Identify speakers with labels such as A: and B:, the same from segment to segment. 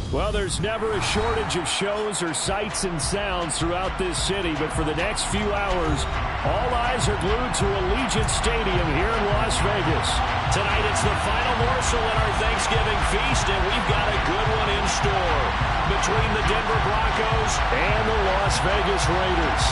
A: Well, there's never a shortage of shows or sights and sounds throughout this city, but for the next few hours, all eyes are glued to Allegiant Stadium here in Las Vegas.
B: Tonight it's the final morsel in our Thanksgiving feast, and we've got a good one in store between the Denver Broncos
A: and the Las Vegas Raiders.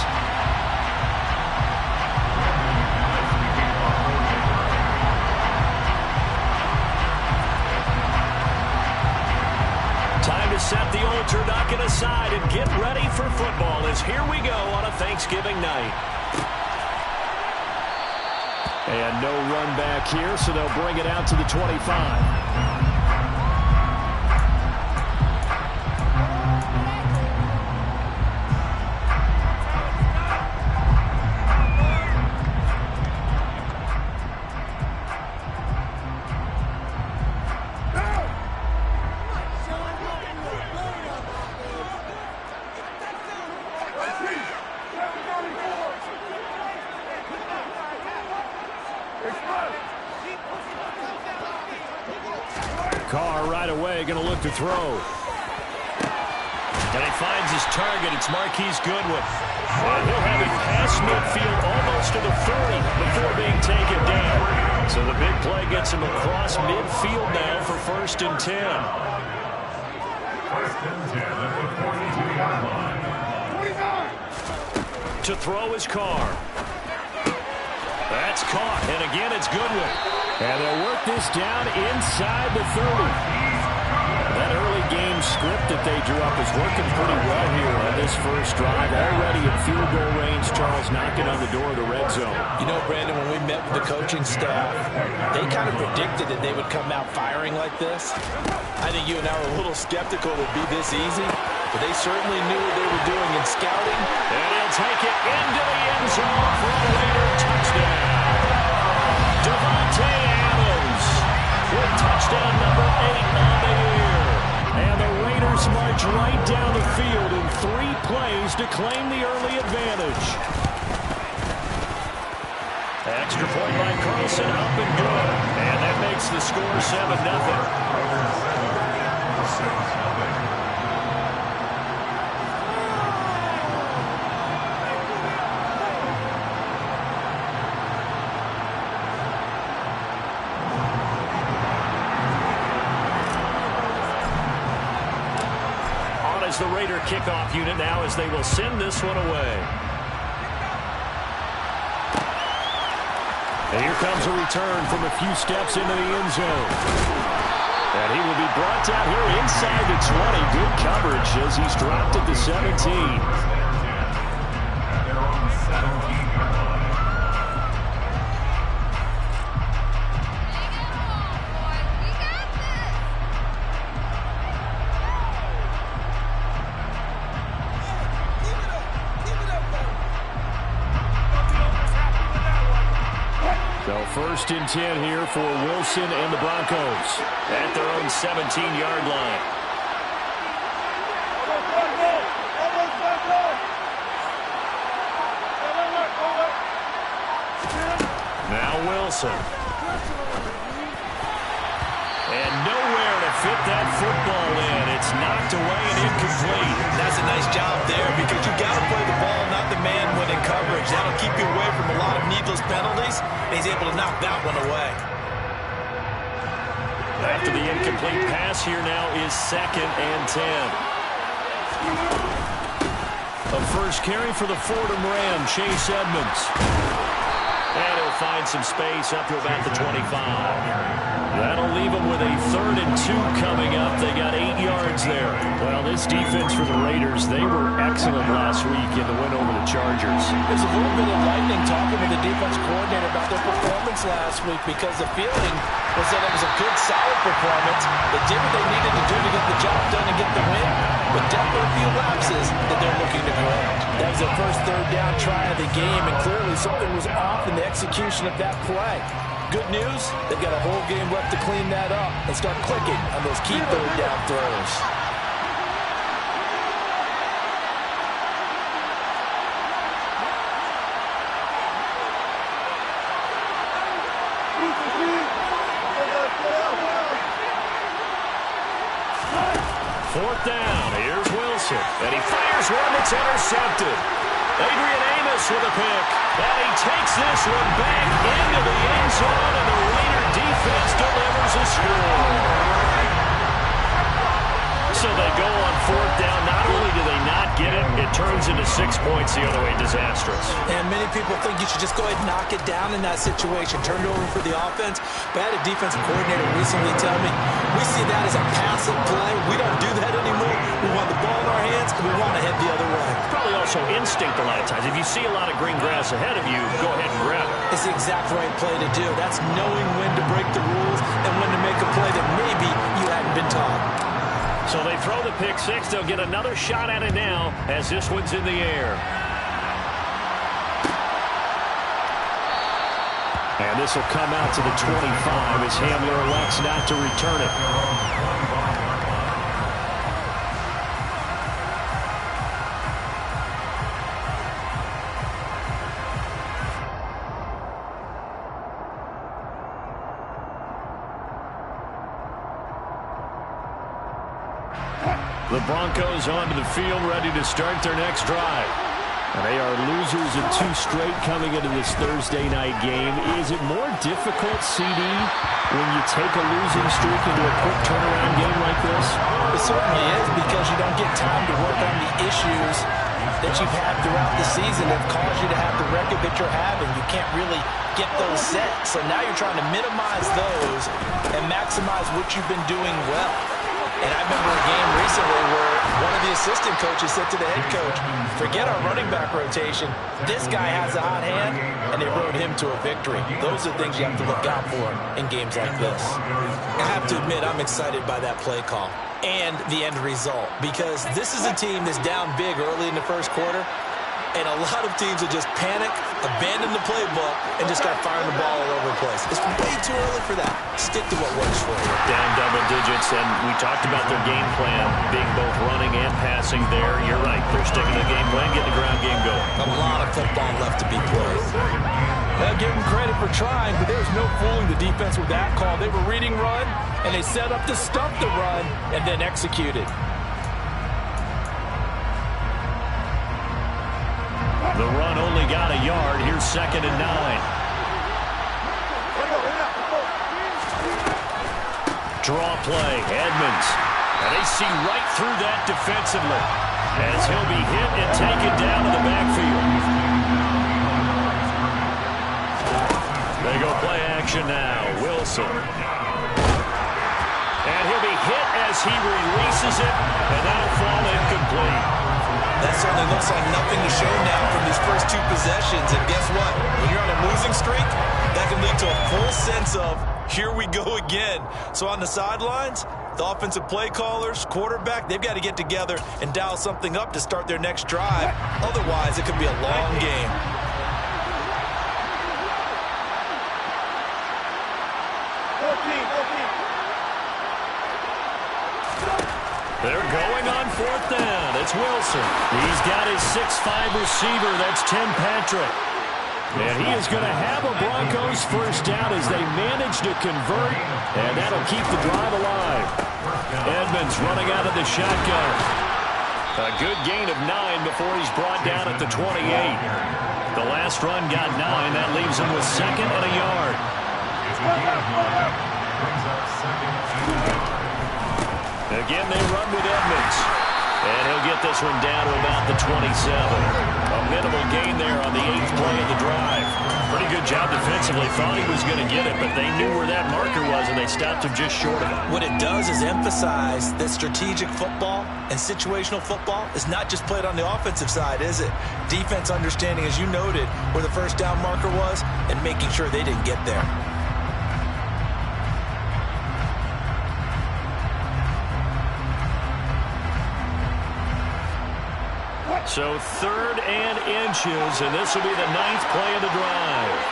B: Time to set the old turducken aside and get ready for football as here we go on a Thanksgiving night.
A: And no run back here, so they'll bring it out to the 25. Carr right away going to look to throw.
B: And he finds his target. It's Marquise Goodwin. And he'll have it past midfield almost to the 40 before being taken down. So the big play gets him across midfield now for 1st and 10.
C: 1st and 10 at the 42-yard line.
B: To throw his Carr. That's caught. And again, it's Goodwin.
A: And they'll work this down inside the 30. That early game script that they drew up is working pretty well here on this first drive. Already in field goal range, Charles knocking on the door of the red zone.
D: You know, Brandon, when we met with the coaching staff, they kind of predicted that they would come out firing like this. I think you and I were a little skeptical it would be this easy, but they certainly knew what they were doing in scouting.
B: And he'll take it into the end zone for a Raider touchdown. Devontae Adams with touchdown number 8 on the year.
A: And the Raiders march right down the field in 3 plays to claim the early advantage.
B: Extra point by Carlson, up and good. And that makes the score 7-0. The Raider kickoff unit now as they will send this one away.
A: And here comes a return from a few steps into the end zone. And he will be brought down here inside the 20. Good coverage as he's dropped at the 17. So 1st and 10 here for Wilson and the Broncos
B: at their own 17-yard line. Now Wilson. And nowhere to fit that football in. It's knocked away and incomplete.
D: That's a nice job there because you got to play the ball, not the man when in coverage. That'll keep you away from a lot of needless penalties. And he's able to knock that one away.
B: After the incomplete pass, here now is 2nd and 10. A first carry for the Fordham Ram, Chase Edmonds. And he'll find some space up to about the 25. That'll leave them with a 3rd and 2 coming up. They got 8 yards there.
A: Well, this defense for the Raiders, they were excellent last week in the win over the Chargers.
D: There's a little bit of lightning talking with the defense coordinator about their performance last week because the feeling was that it was a good, solid performance. They did what they needed to do to get the job done and get the win, but definitely a few lapses that they're looking to correct. That was their first 3rd down try of the game, and clearly something was off in the execution of that play. Good news, they've got a whole game left to clean that up and start clicking on those key 3rd down throws.
B: 4th down. Here's Wilson. And he fires one that's intercepted. Adrian Amos with a pick. And he takes this one back into the end zone, and the Raider defense delivers a score. So they go on 4th down. Not only do they not get it, it turns into 6 points the other way. Disastrous.
D: And many people think you should just go ahead and knock it down in that situation. Turn it over for the offense. But I had a defensive coordinator recently tell me, we see that as a passive play. We don't do that anymore. We want the ball in our hands, and we want to head the other way.
B: Probably also instinct a lot of times. If you see a lot of green grass ahead of you, go ahead and grab it.
D: It's the exact right play to do. That's knowing when to break the rules and when to make a play that maybe you hadn't been taught.
B: So they throw the pick six. They'll get another shot at it now as this one's in the air. And this will come out to the 25 as Hamler elects not to return it. The Broncos onto the field, ready to start their next drive. And they are losers of 2 straight coming into this Thursday night game. Is it more difficult, CD, when you take a losing streak into a quick turnaround game like this?
D: It certainly is, because you don't get time to work on the issues that you've had throughout the season that have caused you to have the record that you're having. You can't really get those set. So now you're trying to minimize those and maximize what you've been doing well. And I remember a game recently where one of the assistant coaches said to the head coach, forget our running back rotation. This guy has a hot hand, and they rode him to a victory. Those are things you have to look out for in games like this. I have to admit, I'm excited by that play call and the end result, because this is a team that's down big early in the first quarter, and a lot of teams will just panic, abandon the playbook, and just start firing the ball all over the place. It's way too early for that. Stick to what works for you.
B: Down double digits, and we talked about their game plan being both running and passing there. You're right. They're sticking to the game plan, getting the ground game going.
D: A lot of football left to be played. I'll give them credit for trying, but there was no fooling the defense with that call. They were reading run, and they set up to stop the run, and then executed.
B: The run only got a yard. Here's 2nd and 9. Draw play, Edmonds. And they see right through that defensively as he'll be hit and taken down to the backfield. They go play action now. Wilson. And he'll be hit as he releases it, and that'll fall incomplete.
D: That certainly looks like nothing to show now from these first 2 possessions. And guess what? When you're on a losing streak, that can lead to a full sense of, here we go again. So on the sidelines, the offensive play callers, quarterback, they've got to get together and dial something up to start their next drive. Otherwise, it could be a long game.
B: They're going on 4th down. It's Wilson. He's got his 6'5" receiver. That's Tim Patrick. And he is going to have a Broncos first down as they manage to convert, and that'll keep the drive alive. Edmonds running out of the shotgun. A good gain of 9 before he's brought down at the 28. The last run got 9. That leaves him with 2nd and a yard. Again, they run with Edmonds. And he'll get this one down to about the 27. A minimal gain there on the 8th play of the drive. Pretty good job defensively. Thought he was going to get it, but they knew where that marker was, and they stopped him just short of it.
D: What it does is emphasize that strategic football and situational football is not just played on the offensive side, is it? Defense understanding, as you noted, where the first down marker was and making sure they didn't get there.
B: So 3rd and inches, and this will be the 9th play of the drive.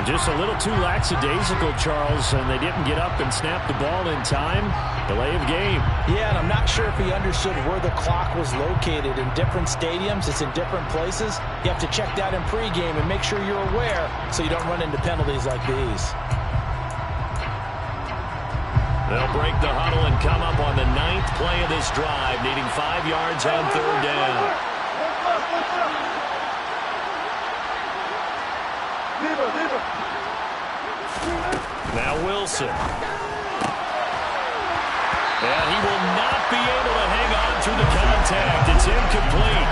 A: Just a little too lackadaisical, Charles, and they didn't get up and snap the ball in time. Delay of game.
D: Yeah, and I'm not sure if he understood where the clock was located. In different stadiums, it's in different places. You have to check that in pregame and make sure you're aware so you don't run into penalties like these.
B: They'll break the huddle and come up on the 9th play of this drive, needing 5 yards on 3rd down. Now Wilson. And he will not be able to hang on through the contact. It's incomplete.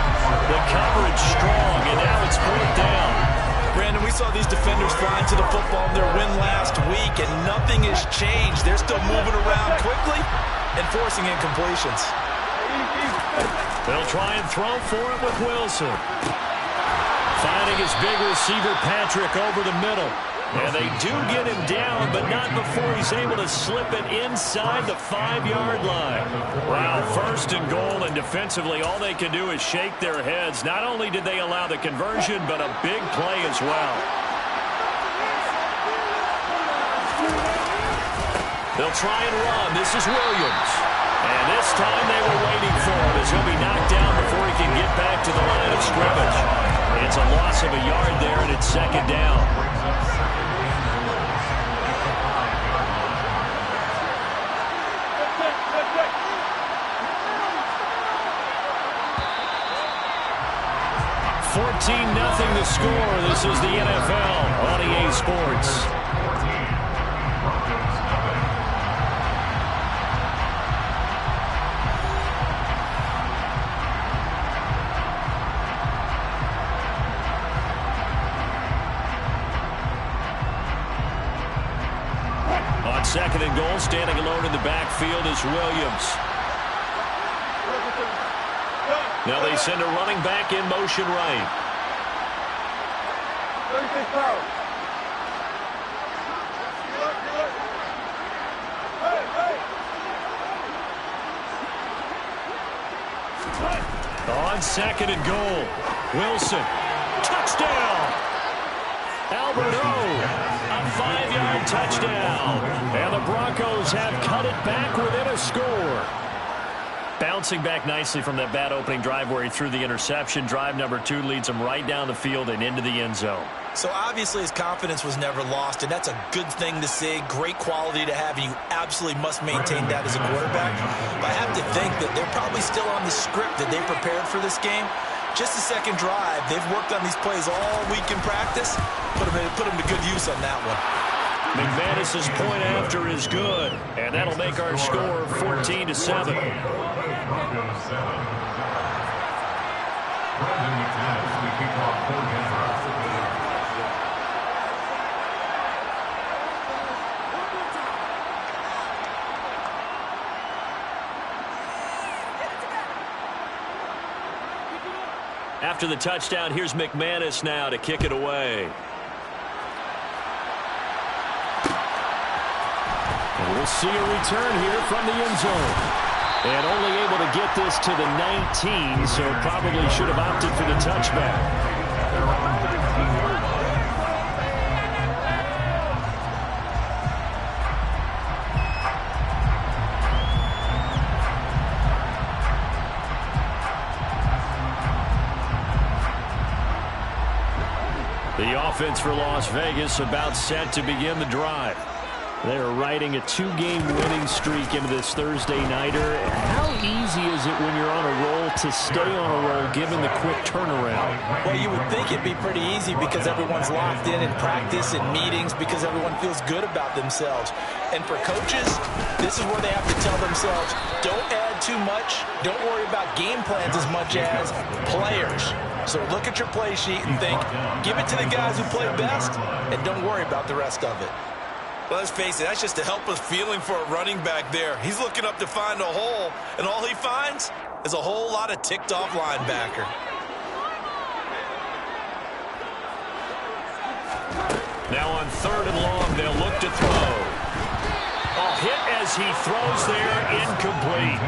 B: The coverage strong, and now it's 4th down.
D: Brandon, we saw these defenders flying to the football in their win last week, and nothing has changed. They're still moving around quickly and forcing incompletions.
B: They'll try and throw for it with Wilson. Finding his big receiver, Patrick, over the middle. And they do get him down, but not before he's able to slip it inside the 5-yard line. Wow, 1st and goal, and defensively all they can do is shake their heads. Not only did they allow the conversion, but a big play as well. They'll try and run. This is Williams. And this time they were waiting for him as he'll be knocked down before he can get back to the line of scrimmage. It's a loss of a yard there, and it's 2nd down. Nothing to score. This is the NFL on EA Sports. On 2nd and goal, standing alone in the backfield is Williams. Now they send a running back in motion right. On 2nd and goal, Wilson, touchdown! Albert O, a 5-yard touchdown. And the Broncos have cut it back within a score. Bouncing back nicely from that bad opening drive where he threw the interception. Drive number 2 leads him right down the field and into the end zone.
D: So obviously his confidence was never lost, and that's a good thing to see. Great quality to have, and you absolutely must maintain that as a quarterback. But I have to think that they're probably still on the script that they prepared for this game. Just the 2nd drive. They've worked on these plays all week in practice. Put them to good use on that one.
B: McManus's point after is good, and that'll make our score 14-7. After the touchdown, here's McManus now to kick it away.
A: And we'll see a return here from the end zone. And only able to get this to the 19, so probably should have opted for the touchback. The offense for Las Vegas about set to begin the drive. They're riding a 2-game winning streak into this Thursday nighter. How easy is it when you're on a roll to stay on a roll given the quick turnaround?
D: Well, you would think it'd be pretty easy because everyone's locked in practice and meetings because everyone feels good about themselves. And for coaches, this is where they have to tell themselves, don't add too much. Don't worry about game plans as much as players. So look at your play sheet and think, give it to the guys who play best and don't worry about the rest of it.
E: Well, let's face it, that's just a helpless feeling for a running back there. He's looking up to find a hole, and all he finds is a whole lot of ticked-off linebacker.
B: Now on 3rd and long, they'll look to throw. A hit as he throws there, incomplete.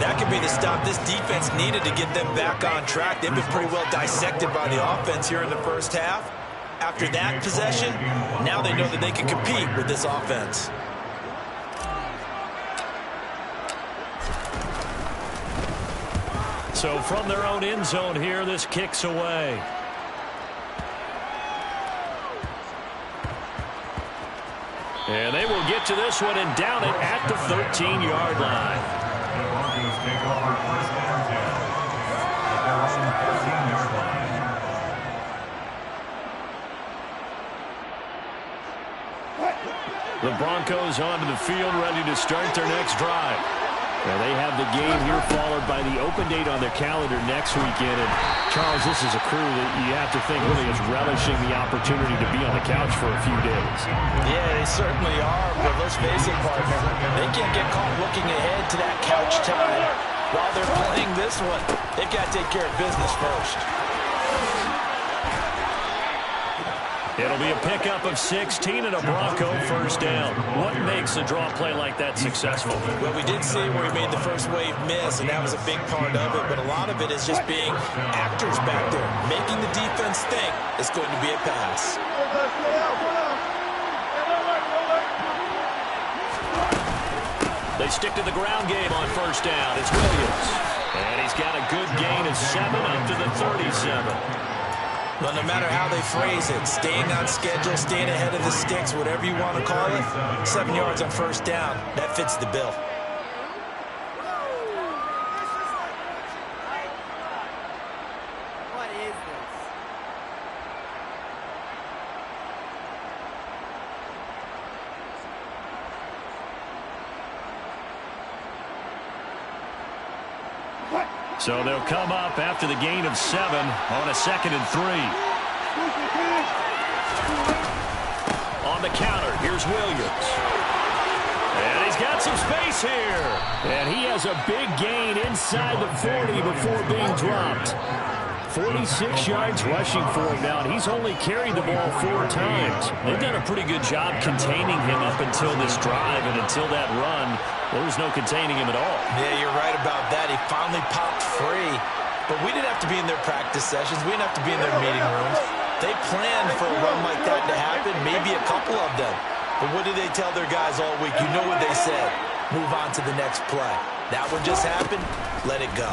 D: That could be the stop this defense needed to get them back on track. They've been pretty well dissected by the offense here in the first half.
E: After that possession, now they know that they can compete with this offense.
B: So from their own end zone here, this kicks away. And they will get to this one and down it at the 13-yard line.
C: The Broncos take over first and 10 at their own 13-yard line.
B: The Broncos onto the field, ready to start their next drive.
A: Well, they have the game here followed by the open date on their calendar next weekend. And, Charles, this is a crew that you have to think really is relishing the opportunity to be on the couch for a few days.
D: Yeah, they certainly are, but let's face it, partner. They can't get caught looking ahead to that couch time while they're playing this one. They've got to take care of business first.
B: It'll be a pickup of 16 and a Bronco first down. What makes a draw play like that successful?
D: Well, we did see where he made the first wave miss, and that was a big part of it. But a lot of it is just being actors back there, making the defense think it's going to be a pass.
B: They stick to the ground game on first down. It's Williams. And he's got a good gain of 7 up to the 37.
D: Well, no matter how they phrase it, staying on schedule, staying ahead of the sticks, whatever you want to call it, 7 yards on first down, that fits the bill.
F: What is this?
B: So they'll come up after the gain of 7 on a 2nd and 3. On the counter, here's Williams. And he's got some space here.
A: And he has a big gain inside the 40 before being dropped. 46 yards rushing for him now, and he's only carried the ball 4 times.
B: They've done a pretty good job containing him up until this drive, and until that run, there was no containing him at all.
D: Yeah, you're right about that. He finally popped free. But we didn't have to be in their practice sessions. We didn't have to be in their meeting rooms. They planned for a run like that to happen, maybe a couple of them. But what did they tell their guys all week? You know what they said. Move on to the next play. That one just happened. Let it go.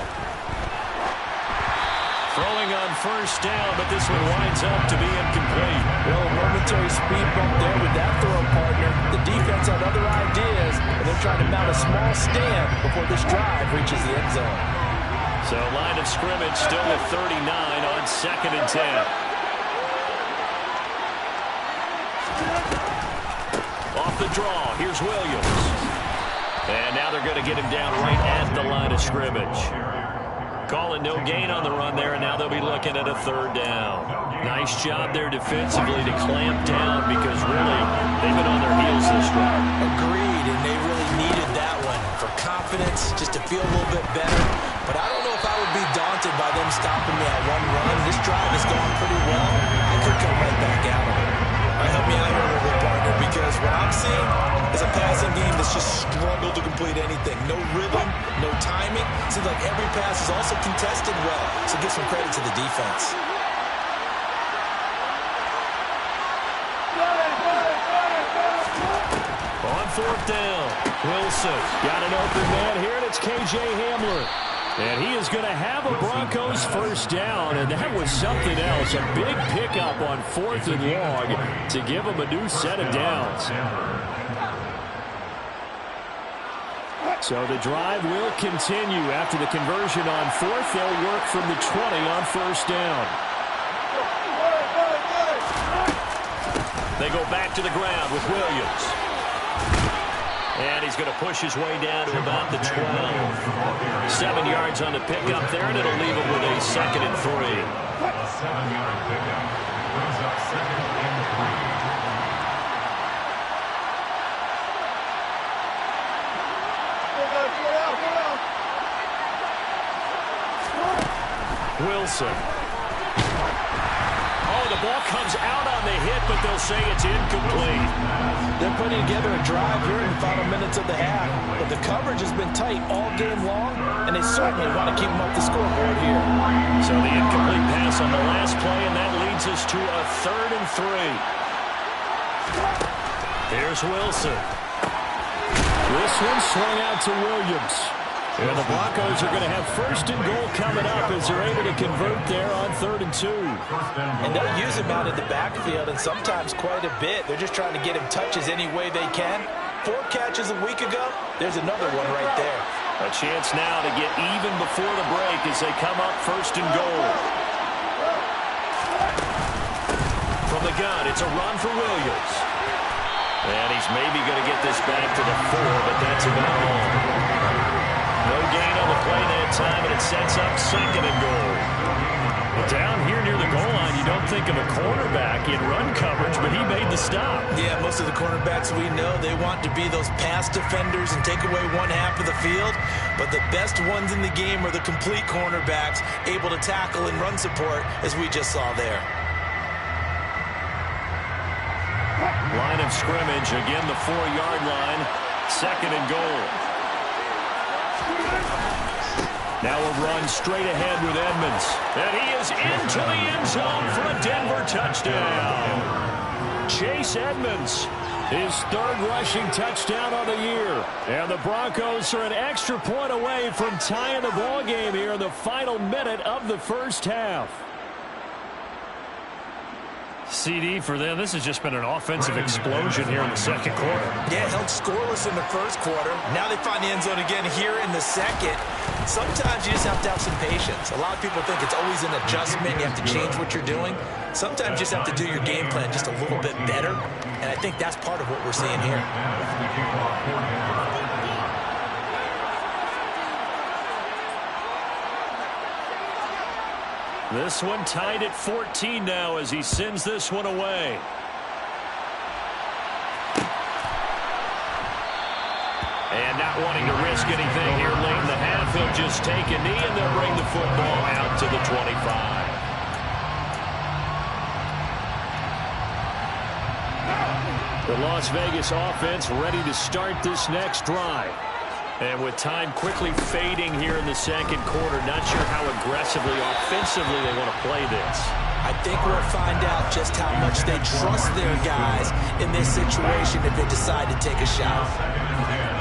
B: Throwing on first down, but this one winds up to be incomplete.
D: Well, a momentary speed bump there with that throw, partner. The defense had other ideas, and they're trying to mount a small stand before this drive reaches the end zone.
B: So line of scrimmage still at 39 on 2nd and 10. Off the draw, here's Williams. And now they're going to get him down right at the line of scrimmage. Calling no gain on the run there, and now they'll be looking at a 3rd down. Nice job there defensively to clamp down because really they've been on their heels this drive.
D: Agreed, and they really needed that one for confidence, just to feel a little bit better. But I don't know if I would be daunted by them stopping me on one run. This drive is going pretty well. I could come right back at them. Help me out here a little bit, partner, because what I'm seeing is a passing game that's just struggled to complete anything. No rhythm, no timing. Seems like every pass is also contested well, so give some credit to the defense.
B: On 4th down, Wilson got an open man here, and it's K.J. Hamler.
A: And he is going to have a Broncos first down, and that was something else. A big pickup on 4th and long to give him a new set of downs. So the drive will continue. After the conversion on 4th, they'll work from the 20 on first down.
B: They go back to the ground with Williams. And he's going to push his way down to about the 12. 7 yards on the pickup there, and it'll leave him with a 2nd and 3.
C: A 7-yard pickup brings up 2nd and
B: 3. Wilson. Oh, the ball comes out on the hit, but they'll say it's incomplete.
D: They're putting together a drive here in the final minutes moments of the half, but the coverage has been tight all game long, and they certainly want to keep them up the scoreboard here.
B: So the incomplete pass on the last play, and that leads us to a 3rd and 3. Here's Wilson.
A: This one swung out to Williams. And the Broncos are going to have 1st and goal coming up as they're able to convert there on 3rd and 2.
D: And they'll use him out in the backfield, and sometimes quite a bit. They're just trying to get him touches any way they can. 4 catches a week ago. There's another one right there.
B: A chance now to get even before the break as they come up 1st and goal. From the gun, it's a run for Williams. And he's maybe going to get this back to the 4, but that's about all. No gain on the play that time, and it sets up 2nd and goal. Well, down here near the goal line, you don't think of a cornerback in run coverage, but he made the stop.
D: Yeah, most of the cornerbacks we know, they want to be those pass defenders and take away one half of the field. But the best ones in the game are the complete cornerbacks, able to tackle and run support, as we just saw there.
B: Line of scrimmage, again the 4-yard line, 2nd and goal. Now a run straight ahead with Edmonds. And he is into the end zone for a Denver touchdown.
A: Chase Edmonds, his 3rd rushing touchdown of the year. And the Broncos are an extra point away from tying the ball game here in the final minute of the 1st half.
B: CD for them, this has just been an offensive explosion here in the 2nd quarter.
D: Yeah, held scoreless in the 1st quarter. Now they find the end zone again here in the 2nd. Sometimes you just have to have some patience. A lot of people think it's always an adjustment. You have to change what you're doing. Sometimes you just have to do your game plan just a little bit better. And I think that's part of what we're seeing here.
B: This one tied at 14 now as he sends this one away. And not wanting to risk anything here late in the half, he'll just take a knee and they'll bring the football out to the 25. The Las Vegas offense ready to start this next drive. And with time quickly fading here in the 2nd quarter, not sure how aggressively, offensively they want to play this.
D: I think we'll find out just how much they trust their guys in this situation if they decide to take a shot.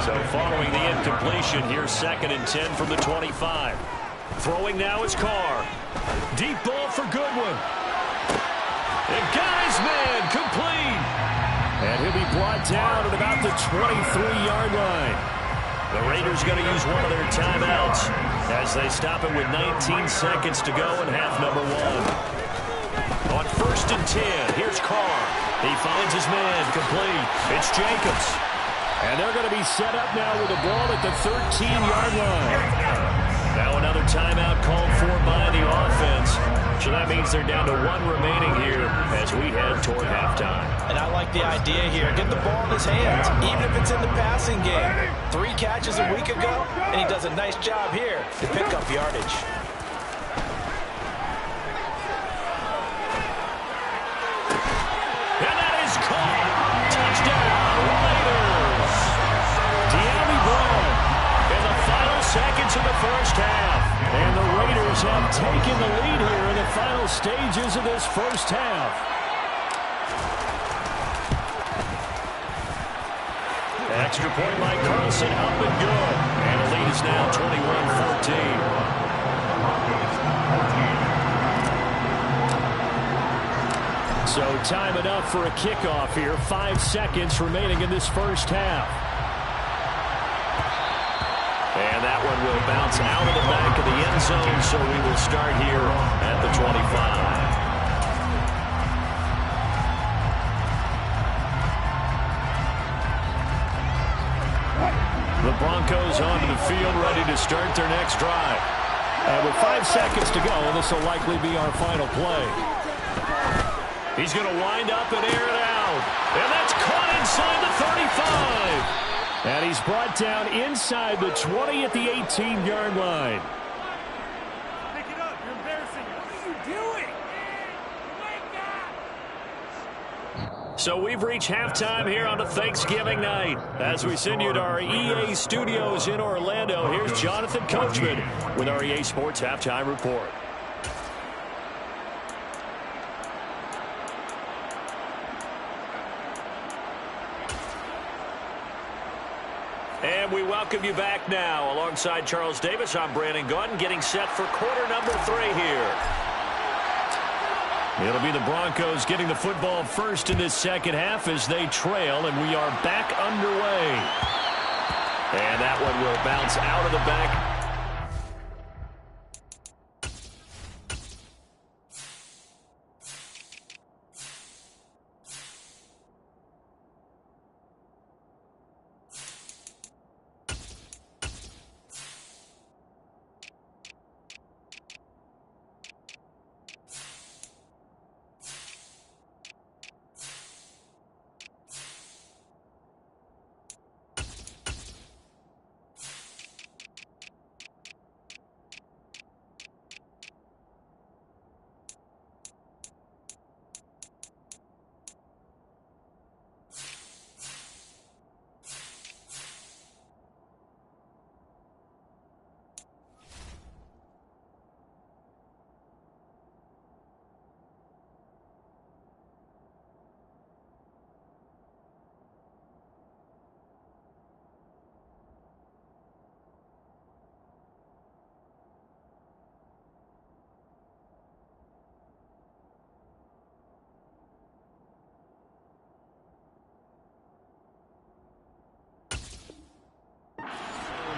B: So following the incompletion, here's 2nd and 10 from the 25. Throwing now is Carr. Deep ball for Goodwin. And got his man complete.
A: And he'll be brought down at about the 23-yard line.
B: The Raiders going to use one of their timeouts as they stop it with 19 seconds to go in half number 1. On 1st and 10, here's Carr. He finds his man complete. It's Jacobs.
A: And they're going to be set up now with the ball at the 13-yard line.
B: Now another timeout called for by the offense. So that means they're down to 1 remaining here as we head toward halftime.
D: And I like the idea here. Get the ball in his hands, even if it's in the passing game. 3 catches a week ago, and he does a nice job here to pick up yardage.
B: And that is caught. Touchdown, Raiders.
A: De'Ami Brown
B: In the final seconds of the 1st half.
A: And the Raiders have taken the lead here in the final stages of this 1st half.
B: Extra point by Carlson, up and good. And the lead is now 21-14.
A: So time enough for a kickoff here. 5 seconds remaining in this 1st half.
B: And that one will bounce out of the back of the end zone, so we will start here at the 25. The Broncos onto the field, ready to start their next drive.
A: And with 5 seconds to go, this will likely be our final play.
B: He's going to wind up and air it out. And that's caught inside the 35.
A: And he's brought down inside the 20 at the 18-yard line.
F: Pick it up. You're embarrassing. What are you doing? Wake up!
B: So we've reached halftime here on a Thanksgiving night. As we send you to our EA studios in Orlando, here's Jonathan Coachman with our EA Sports Halftime Report. And we welcome you back now. Alongside Charles Davis, I'm Brandon Gunn, getting set for quarter number 3 here. It'll be the Broncos getting the football first in this second half as they trail, and we are back underway. And that one will bounce out of the back.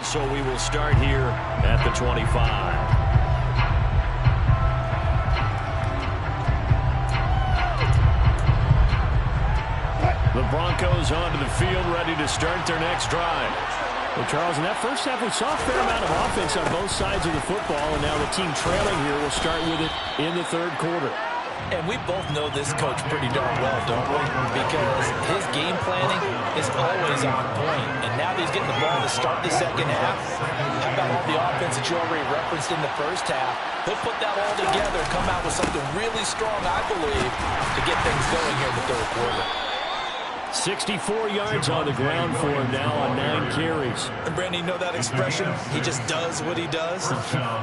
B: So we will start here at the 25. The Broncos onto the field, ready to start their next drive.
A: Well, Charles, in that first half, we saw a fair amount of offense on both sides of the football, and now the team trailing here will start with it in the third quarter.
D: And we both know this coach pretty darn well, don't we? Because his game planning is always on point. And now that he's getting the ball to start the second half, how about all the offense that you already referenced in the first half? He'll put that all together, come out with something really strong, I believe, to get things going here in the third quarter.
A: 64 yards on the ground for him now on 9 carries.
E: And Brandon, you know that expression? He just does what he does.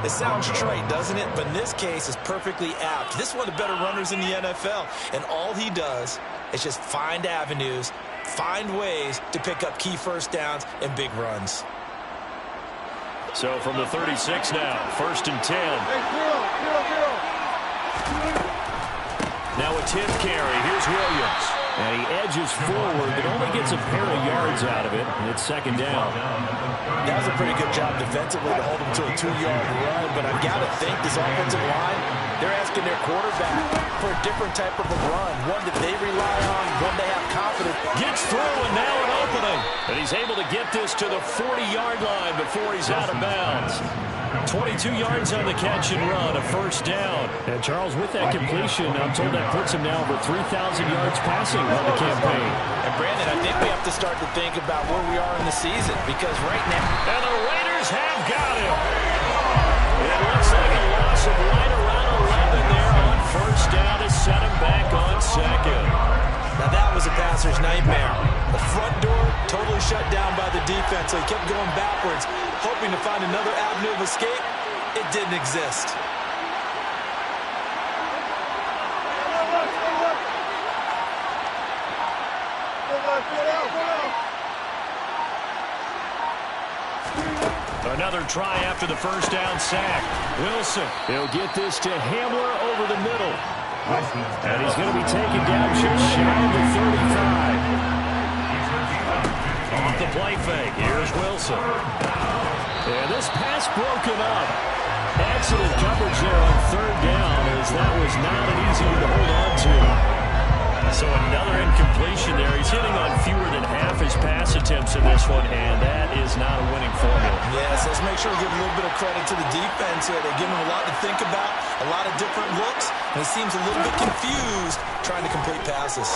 E: It sounds trite, doesn't it? But in this case, it's perfectly apt. This is one of the better runners in the NFL. And all he does is just find avenues, find ways to pick up key first downs and big runs.
B: So from the 36 now, 1st and 10. Now a tip carry. Here's Williams.
A: And he edges forward, but only gets a pair of yards out of it, and it's 2nd down.
D: That was a pretty good job defensively to hold him to a 2-yard run, but I've got to think this offensive line, they're asking their quarterback for a different type of a run, one that they rely on, one they have confidence.
B: Gets through, and now an opening. And he's able to get this to the 40-yard line before he's out of bounds. 22 yards on the catch and run, a 1st down.
A: And Charles, with that completion, I'm told that puts him now over 3,000 yards passing on the campaign.
D: And Brandon, I think we have to start to think about where we are in the season, because right now...
B: And the Raiders have got him. It looks like a loss of right around 11 there on 1st down to set him back on 2nd.
E: Now that was a passer's nightmare. The front door totally shut down by the defense, so he kept going backwards, hoping to find another avenue of escape. It didn't exist.
B: Another try after the 1st down sack. Wilson, he'll get this to Hamler over the middle. And he's going to be taken down just shy of the 35. Off the play fake, here's Wilson. And this pass broken up. Excellent coverage there on 3rd down, as that was not an easy one to hold on to. So another incompletion there. He's hitting on fewer than half his pass attempts in this one, and that is not a winning formula.
E: Yes, let's make sure we give a little bit of credit to the defense here. They're giving him a lot to think about, a lot of different looks, and he seems a little bit confused trying to complete passes.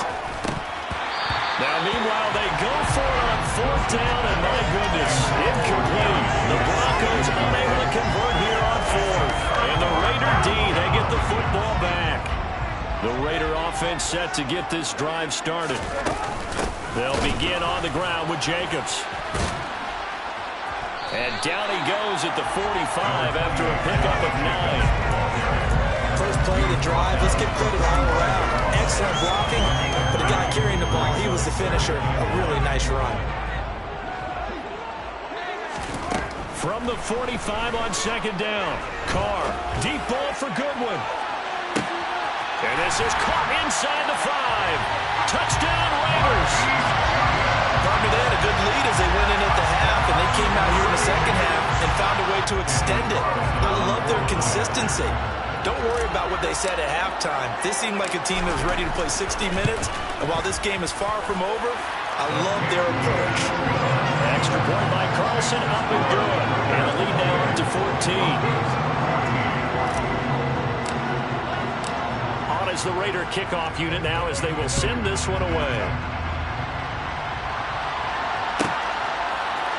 B: Now, meanwhile, they go for it on 4th down, and my goodness, incomplete. The Broncos unable to convert here on 4th. And the Raider D, they get the football back. The Raider offense set to get this drive started. They'll begin on the ground with Jacobs. And down he goes at the 45 after a pickup of 9.
E: First play of the drive, let's give credit all around. Excellent blocking, but the guy carrying the ball, he was the finisher. A really nice run.
B: From the 45 on second down. Carr, deep ball for Goodwin. And this is caught inside the 5. Touchdown, Raiders.
E: Partner, they had a good lead as they went in at the half, and they came out here in the second half and found a way to extend it. I love their consistency. Don't worry about what they said at halftime. This seemed like a team that was ready to play 60 minutes, and while this game is far from over, I love their approach.
B: Extra point by Carlson, up and good. And the lead now up to 14. On is the Raider kickoff unit now as they will send this one away.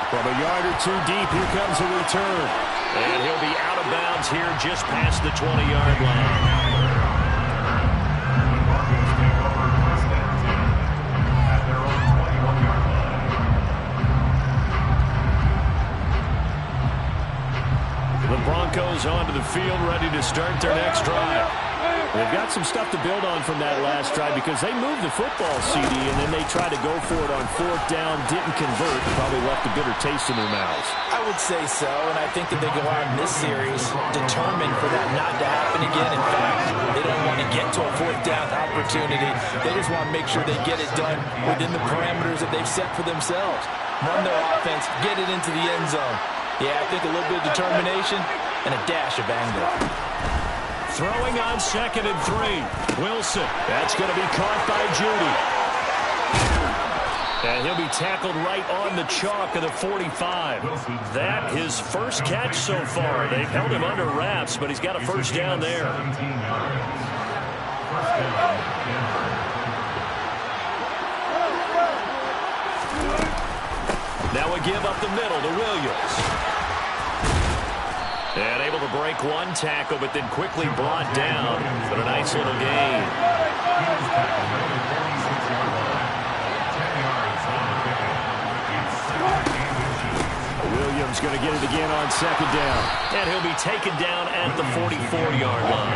B: From a yard or two deep, here comes a return. And he'll be out of bounds here just past the 20-yard line. The Broncos onto the field, ready to start their next drive. They've got some stuff to build on from that last drive because they moved the football, CD, and then they tried to go for it on fourth down, didn't convert, probably left a bitter taste in their mouths.
D: I would say so, and I think that they go out in this series determined for that not to happen again. In fact, they don't want to get to a fourth down opportunity. They just want to make sure they get it done within the parameters that they've set for themselves. Run their offense, get it into the end zone. Yeah, I think a little bit of determination and a dash of anger.
B: Throwing on second and 3. Wilson. That's going to be caught by Judy. And he'll be tackled right on the chalk of the 45. That his first catch so far. They've held him under wraps, but he's got a first down there. Now we give up the middle to Williams. And able to break one tackle, but then quickly brought down for a nice little gain. Williams going to get it again on second down. And he'll be taken down at the 44-yard line.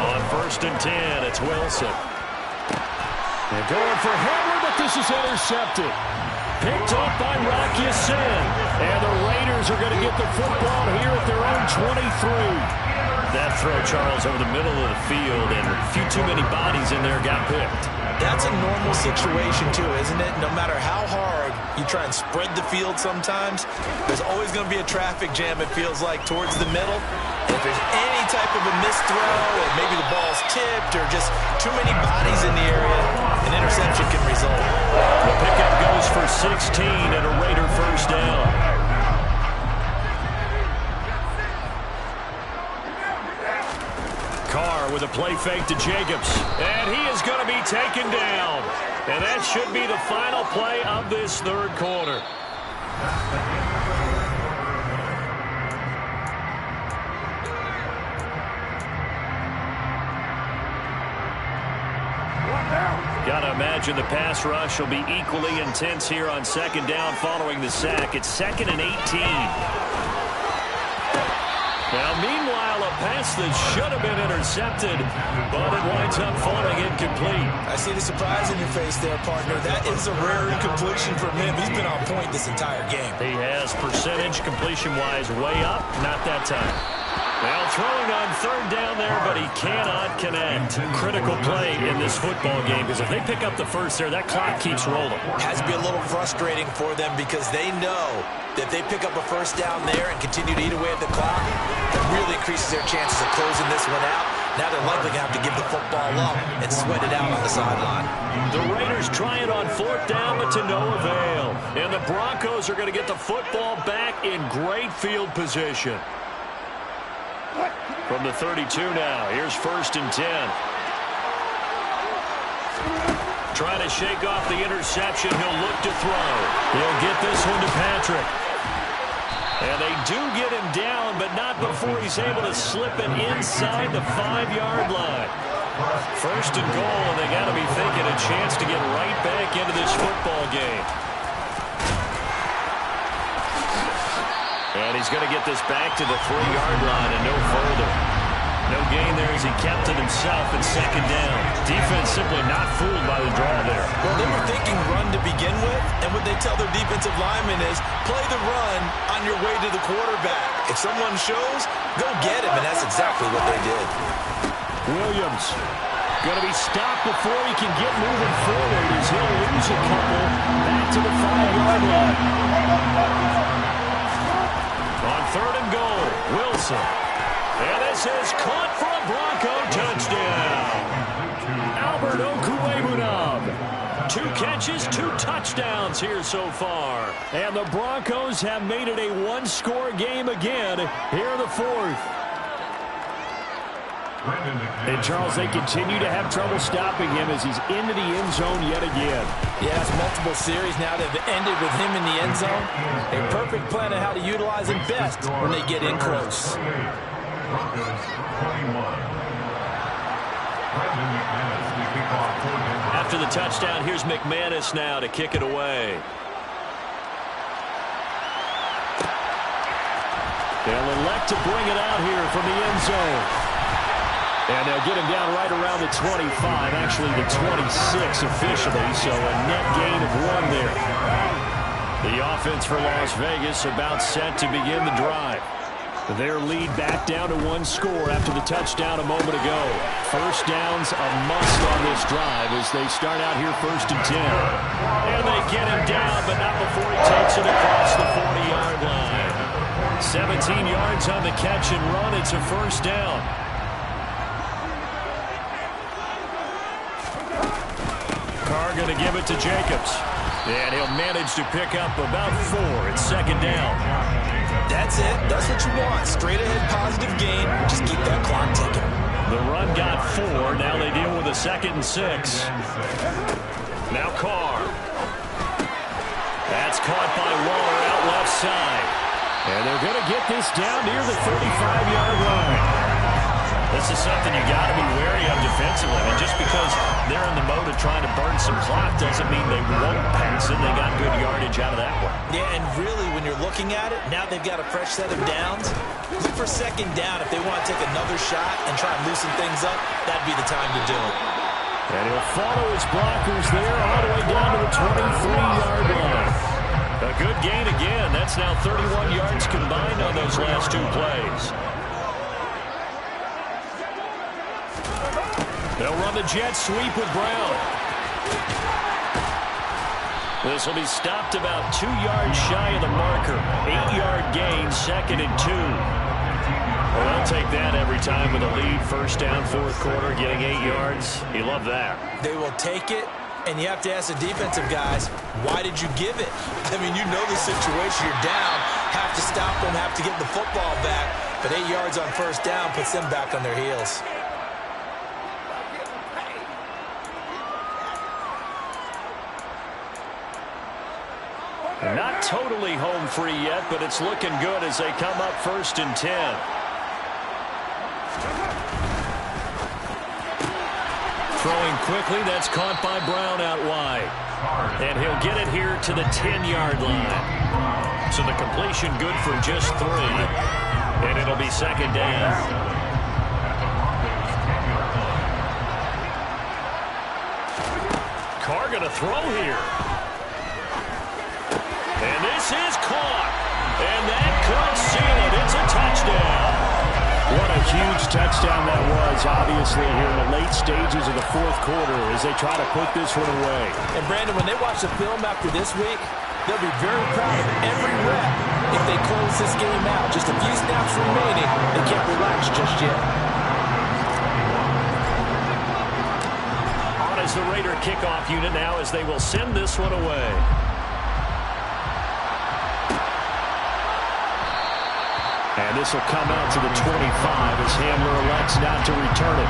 B: On first and 10, it's Wilson. They're going for Hamler, but this is intercepted. Picked up by Rocky Sin. And the Raiders are going to get the football here at their own 23. That throw, Charles, over the middle of the field, and a few too many bodies in there got picked.
E: That's a normal situation, too, isn't it? No matter how hard you try and spread the field sometimes, there's always going to be a traffic jam, it feels like, towards the middle. And if there's any type of a missed throw, or maybe the ball's tipped, or just too many bodies in the area, an interception can result.
B: The pickup goes for 16 and a Raider first down. Carr with a play fake to Jacobs. And he is going to be taken down. And that should be the final play of this third quarter. Got to imagine the pass rush will be equally intense here on second down following the sack. It's 2nd and 18. Now, meanwhile, a pass that should have been intercepted, but it winds up falling incomplete.
E: I see the surprise in your face there, partner. That is a rare incompletion from him. He's been on point this entire game.
B: He has percentage completion-wise way up, not that time. Well, throwing on third down there, but he cannot connect. Critical play in this football game, because if they pick up the first there, that clock keeps rolling.
E: Has to be a little frustrating for them because they know that if they pick up a first down there and continue to eat away at the clock, it really increases their chances of closing this one out. Now they're likely going to have to give the football up and sweat it out on the sideline.
B: The Raiders try it on fourth down, but to no avail. And the Broncos are going to get the football back in great field position. From the 32 now, here's 1st and 10. Trying to shake off the interception, he'll look to throw. He'll get this one to Patrick. And they do get him down, but not before he's able to slip it inside the 5-yard line. First and goal, and they got to be thinking a chance to get right back into this football game. And he's going to get this back to the 3-yard line and no further. No gain there as he kept it himself in second down. Defense simply not fooled by the draw there.
E: Well, they were thinking run to begin with, and what they tell their defensive linemen is play the run on your way to the quarterback. If someone shows, go get him, and that's exactly what they did.
B: Williams going to be stopped before he can get moving forward as he'll lose a couple back to the 5-yard line. On third and goal, Wilson. And this is caught for a Bronco touchdown. Albert Okwuegbunam. 2 catches, 2 touchdowns here so far. And the Broncos have made it a 1-score game again here in the 4th. And, Charles, they continue to have trouble stopping him as he's into the end zone yet again.
E: Yeah, it's multiple series now that have ended with him in the end zone. A perfect plan on how to utilize him best when they get in close.
B: After the touchdown, here's McManus now to kick it away. They'll elect to bring it out here from the end zone. And they'll get him down right around the 25, actually the 26 officially, so a net gain of 1 there. The offense for Las Vegas about set to begin the drive. Their lead back down to 1 score after the touchdown a moment ago. First down's a must on this drive as they start out here 1st and 10. And they get him down, but not before he takes it across the 40-yard line. 17 yards on the catch and run. It's a first down. Carr going to give it to Jacobs. And he'll manage to pick up about 4. It's second down.
E: That's it. That's what you want. Straight ahead positive gain. Just keep that clock ticking.
B: The run got 4. Now they deal with a 2nd and 6. Now Carr. That's caught by Waller out left side. And they're going to get this down near the 35-yard line. This is something you got to be wary of defensively. And just because they're in the mode of trying to burn some clock doesn't mean they won't pass it. They got good yardage out of that one.
E: Yeah, and really, when you're looking at it, now they've got a fresh set of downs. Look for second down. If they want to take another shot and try and loosen things up, that'd be the time to do it.
B: And he'll follow his blockers there all the way down to the 23-yard line. A good gain again. That's now 31 yards combined on those last 2 plays. They'll run the jet sweep with Brown. This will be stopped about 2 yards shy of the marker. 8-yard gain, 2nd and 2. Well, they'll take that every time with a lead. First down, 4th quarter, getting 8 yards. You love that.
E: They will take it, and you have to ask the defensive guys, why did you give it? I mean, you know the situation. You're down, have to stop them, have to get the football back. But 8 yards on first down puts them back on their heels.
B: Not totally home free yet, but it's looking good as they come up 1st and 10. Throwing quickly, that's caught by Brown out wide. And he'll get it here to the 10-yard line. So the completion good for just 3. And it'll be second down. Carr going to throw here. And this is caught. And that could seal it. It's a touchdown. What a huge touchdown that was, obviously, here in the late stages of the 4th quarter as they try to put this one away.
E: And, Brandon, when they watch the film after this week, they'll be very proud of every rep if they close this game out. Just a few snaps remaining. They can't relax just yet.
B: On is the Raider kickoff unit now as they will send this one away. And this will come out to the 25 as Hamler elects not to return it.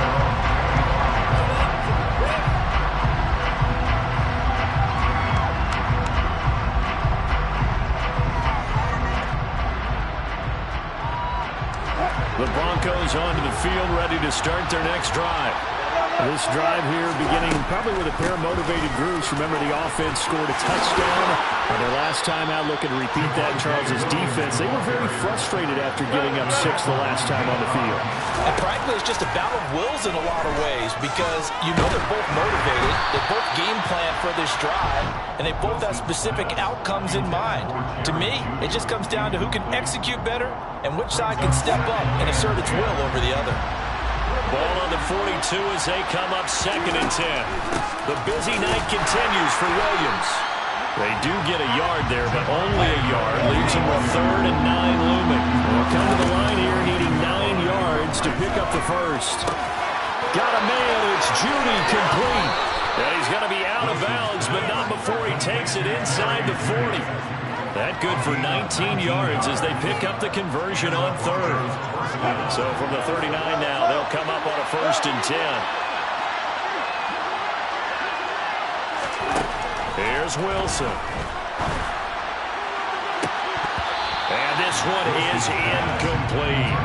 B: Broncos onto the field, ready to start their next drive.
A: This drive here beginning probably with a pair of motivated groups. Remember, the offense scored a touchdown. On their last time out, looking to repeat that. Charles's defense, they were very frustrated after giving up 6 the last time on the field.
D: And frankly, it's just a battle of wills in a lot of ways because you know they're both motivated. They both game plan for this drive, and they both have specific outcomes in mind. To me, it just comes down to who can execute better and which side can step up and assert its will over the other.
B: Ball on the 42 as they come up 2nd and 10. The busy night continues for Williams. They do get a yard there, but only a yard. Leaves them with 3rd and 9 looming.
A: They'll come to the line here needing 9 yards to pick up the first.
B: Got a man. It's Judy complete. And he's going to be out of bounds, but not before he takes it inside the 40. That good for 19 yards as they pick up the conversion on 3rd. So from the 39 now, they'll come up on a 1st and 10. Here's Wilson. And this one is incomplete.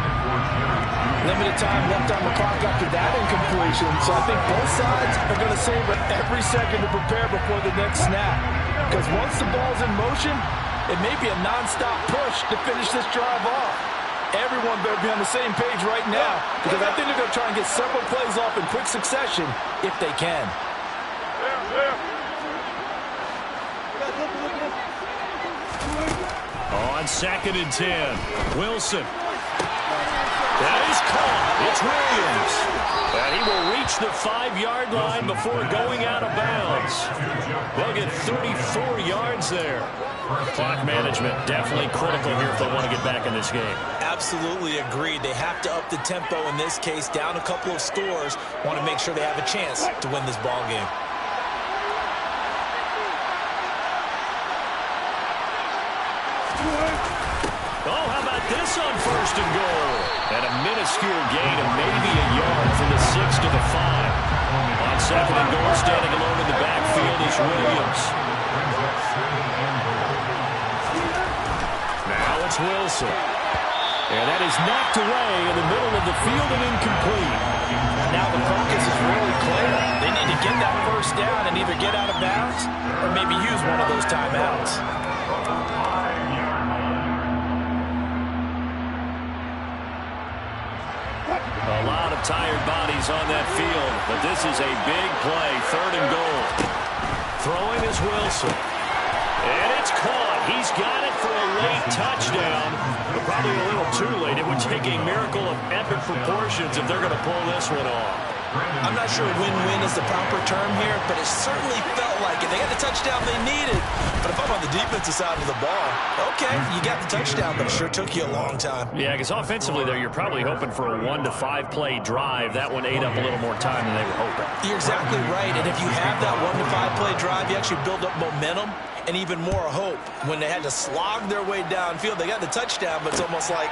D: Limited time left on the clock after that incompletion, so I think both sides are going to savor every second to prepare before the next snap. Because once the ball's in motion, it may be a non-stop push to finish this drive off. Everyone better be on the same page right now because I think they're going to try and get several plays off in quick succession if they can.
B: On 2nd and 10, Wilson. That is caught. It's Williams. And he will reach the 5-yard line before going out of bounds. They'll get 34 yards there. Clock management definitely critical here if they want to get back in this game.
E: Absolutely agreed. They have to up the tempo in this case, down a couple of scores. Want to make sure they have a chance to win this ball game.
B: Oh, how about this on 1st and goal? And a minuscule gain of maybe a yard from the 6 to the 5. On 2nd and goal, standing alone in the backfield is Williams. Now it's Wilson. And that is knocked away in the middle of the field and incomplete.
D: Now the focus is really clear. They need to get that 1st down and either get out of bounds or maybe use one of those timeouts.
B: A lot of tired bodies on that field, but this is a big play, 3rd and goal. Throwing is Wilson. And it's caught. He's got it for a late touchdown, but probably a little too late. It would take a miracle of epic proportions if they're going to pull this one off.
E: I'm not sure win-win is the proper term here, but it certainly felt like it. They got the touchdown they needed. But if I'm on the defensive side of the ball, okay, you got the touchdown, but it sure took you a long time.
B: Yeah, because offensively there, you're probably hoping for a 1 to 5 play drive. That one ate up a little more time than they were hoping.
E: You're exactly right, and if you have that 1 to 5 play drive, you actually build up momentum and even more hope. When they had to slog their way downfield, they got the touchdown, but it's almost like,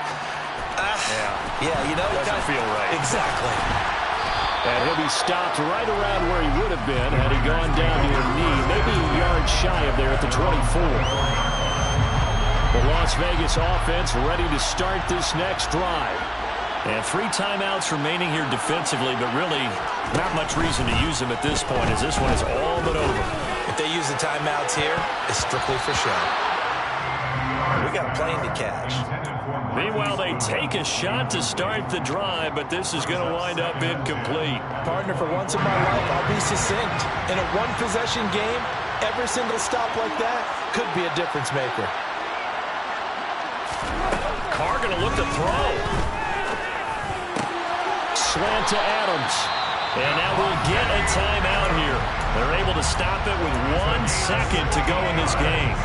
E: yeah, you know,
B: doesn't feel right.
E: Exactly.
A: And he'll be stopped right around where he would have been had he gone down to a knee, maybe a yard shy of there at the 24. The Las Vegas offense ready to start this next drive.
B: And 3 timeouts remaining here defensively, but really not much reason to use them at this point as this one is all but over.
E: If they use the timeouts here, it's strictly for show. We got a plane to catch.
B: Meanwhile, they take a shot to start the drive, but this is going to wind up incomplete.
D: Partner, for once in my life, I'll be succinct. In a one-possession game, every single stop like that could be a difference maker.
B: Carr going to look to throw. Slant to Adams. And now we'll get a timeout here. They're able to stop it with 1 second to go in this game.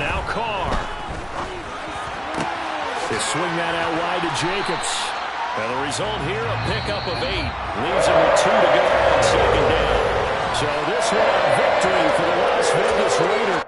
B: Now Carr.
A: They swing that out wide to Jacobs.
B: And the result here, a pickup of 8. Leaves him with 2 to go on 2nd down.
A: So this one a victory for the Las Vegas Raiders.